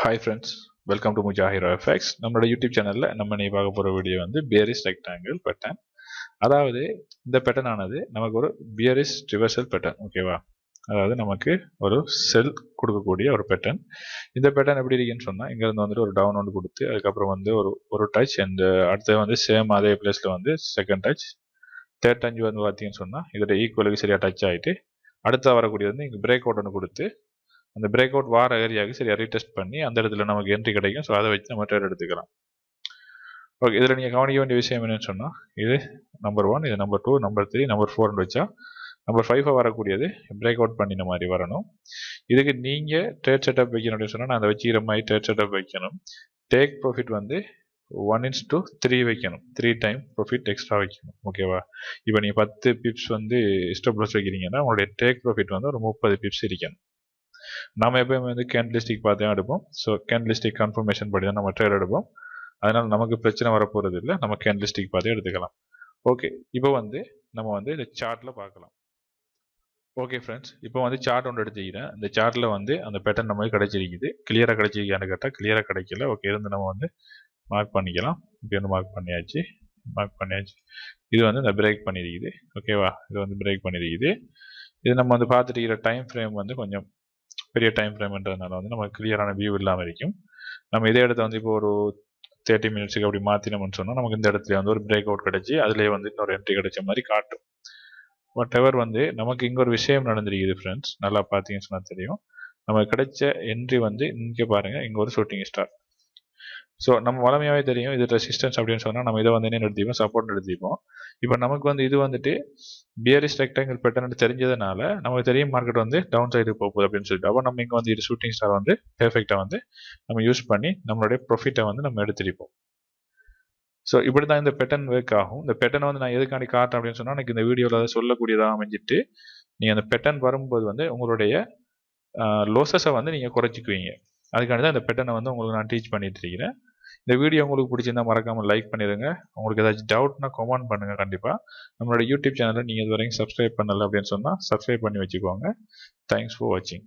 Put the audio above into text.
Hi friends, welcome to Mujahiro FX. நம்மளோட YouTube சேனல்ல நம்ம நீ பார்க்க போற வீடியோ வந்து பியரிஸ் ரெக்டாங்கிள் பேட்டர்ன். அதாவது இந்த பேட்டர்ன் ஆனது நமக்கு ஒரு பியரிஸ் ரிவர்சல் பேட்டர்ன். ஓகேவா? அதாவது நமக்கு ஒரு செல் கொடுக்கக்கூடிய ஒரு பேட்டர்ன். இந்த பேட்டர்ன் எப்படி இருக்குன்னு சொன்னா இங்க இருந்து வந்துட்டு ஒரு டவுன் ஒன்று கொடுத்து அதுக்கப்புறம் வந்து ஒரு டச் அண்ட் அடுத்து வந்து சேம் அதே பிளேஸ்ல வந்து செகண்ட் டச், தேர்ட் டச் வந்து பார்த்தீங்கன்னு சொன்னா இதோட ஈக்குவலுக்கு சரியா டச் ஆகிட்டு அடுத்த வரக்கூடிய வந்து இங்கே பிரேக் அவுட் ஒன்று கொடுத்து அந்த பிரேக் அவுட் வார ஏரியாவுக்கு சரி ரீடெஸ்ட் பண்ணி அந்த இடத்துல நமக்கு என்ட்ரி கிடைக்கும். ஸோ அதை வச்சு நம்ம ட்ரேட் எடுத்துக்கலாம். ஓகே, இதில் நீங்கள் கவனிக்க வேண்டிய விஷயம் என்னன்னு சொன்னால் இது நம்பர் 1, இது நம்பர் 2, நம்பர் 3, நம்பர் 4 வச்சா நம்பர் 5 வரக்கூடியது பிரேக் அவுட் பண்ணின மாதிரி வரணும். இதுக்கு நீங்கள் ட்ரேட் செட்டப் வைக்கணும் அப்படின்னு சொன்னால் நான் அதை வச்சுக்கிற மாதிரி ட்ரேட் செட்டப் வைக்கணும். டேக் ப்ராஃபிட் வந்து 1:3 வைக்கணும். 3 டைம் ப்ராஃபிட் எக்ஸ்ட்ரா வைக்கணும். ஓகேவா? இப்போ நீங்கள் 10 பிப்ஸ் வந்து ஸ்டாப் லாஸ் வைக்கிறீங்கன்னா உங்களுடைய டேக் ப்ராஃபிட் வந்து ஒரு 30 பிப்ஸ் இருக்கணும். நம்ம எப்பயுமே வந்து கேண்டலிஸ்டிக் பார்த்து தான் எடுப்போம். ஸோ கேண்டலிஸ்டிக் கன்ஃபர்மேஷன் படி தான் நம்ம ட்ரேட் எடுப்போம். அதனால் நமக்கு பிரச்சனை வரப்போகிறது இல்லை. நம்ம கேண்டலிஸ்டிக் பார்த்து எடுத்துக்கலாம். ஓகே, இப்போ வந்து நம்ம வந்து இந்த சார்ட்டில் பார்க்கலாம். ஓகே ஃப்ரெண்ட்ஸ், இப்போ வந்து சார்ட் ஒன்று எடுத்துக்கிறேன். இந்த சார்ட்டில் வந்து அந்த பேட்டர்ன் நமக்கு கிடைச்சிருக்குது. கிளியராக கிடைச்சிருக்கான்னு கேட்டால் கிளியராக கிடைக்கல. ஓகே, இருந்து நம்ம வந்து மார்க் பண்ணிக்கலாம். இப்போ வந்து மார்க் பண்ணியாச்சு. இது வந்து இந்த பிரேக் பண்ணியிருக்குது. ஓகேவா? இது வந்து பிரேக் பண்ணியிருக்குது. இது நம்ம வந்து பார்த்துட்டு இருக்கிற டைம் ஃப்ரேம் வந்து கொஞ்சம் பெரிய டைம் ஃப்ரேம்ன்றதுனால வந்து நமக்கு கிளியரான வியூ இல்லாமல் இருக்கும். நம்ம இதே இடத்த வந்து இப்போ ஒரு 30 மினிட்ஸுக்கு அப்படி மாற்றினோம்னு சொன்னால் நமக்கு இந்த இடத்துல வந்து ஒரு பிரேக் அவுட் கிடைச்சி அதுலேயே வந்து இன்னொரு என்ட்ரி கிடைச்ச மாதிரி காட்டும். வாட் எவர் வந்து நமக்கு இங்கே ஒரு விஷயம் நடந்திருக்குது ஃப்ரெண்ட்ஸ். நல்லா பார்த்தீங்கன்னு சொன்னால் தெரியும். நமக்கு கிடைச்ச என்ட்ரி வந்து இங்கே பாருங்கள், இங்கே ஒரு ஷூட்டிங் ஸ்டார். ஸோ நம்ம வளமையாகவே தெரியும் இது ரெசிஸ்டன்ஸ் அப்படின்னு சொன்னால் நம்ம இதை வந்து என்ன எடுத்துப்போம், சப்போர்ட் எடுத்துப்போம். இப்போ நமக்கு வந்து இது வந்துட்டு பியரிஷ் ரெக்டாங்கிள் பேட்டர்ன் தெரிஞ்சதுனால நமக்கு தெரியும் மார்க்கெட் வந்து டவுன் சைடு போகுது அப்படின்னு சொல்லிட்டு. அப்போ நம்ம இங்கே வந்து இது ஷூட்டிங் ஸ்டார் வந்து பெர்ஃபெக்டாக வந்து நம்ம யூஸ் பண்ணி நம்மளுடைய ப்ராஃபிட்டை வந்து நம்ம எடுத்துருப்போம். ஸோ இப்படி தான் இந்த பேட்டர்ன் ஒர்க் ஆகும். இந்த பேட்டர்ன் வந்து நான் எதுக்காண்டி காட்டுறேன் அப்படின்னு சொன்னால் எனக்கு இந்த வீடியோவில் சொல்லக்கூடியதாக அமைஞ்சிட்டு நீங்கள் அந்த பேட்டர்ன் வரும்போது வந்து உங்களுடைய லோசஸை வந்து நீங்கள் குறைச்சிக்குவீங்க. அதுக்காண்டி தான் இந்த பேட்டர்னை வந்து உங்களுக்கு நான் டீச் பண்ணிட்டு இருக்கிறேன். இந்த வீடியோ உங்களுக்கு பிடிச்சிருந்தா மறக்காமல் லைக் பண்ணிடுங்க. உங்களுக்கு ஏதாச்சும் டவுட்னா கமெண்ட் பண்ணுங்கள். கண்டிப்பாக நம்மளோட யூடியூப் சேனலை நீங்கள் இது வரைக்கும் சப்ஸ்கிரைப் பண்ணலை அப்படின்னு சொன்னால் சப்ஸ்கிரைப் பண்ணி வச்சுக்கோங்க. தேங்க்ஸ் ஃபார் வாட்சிங்.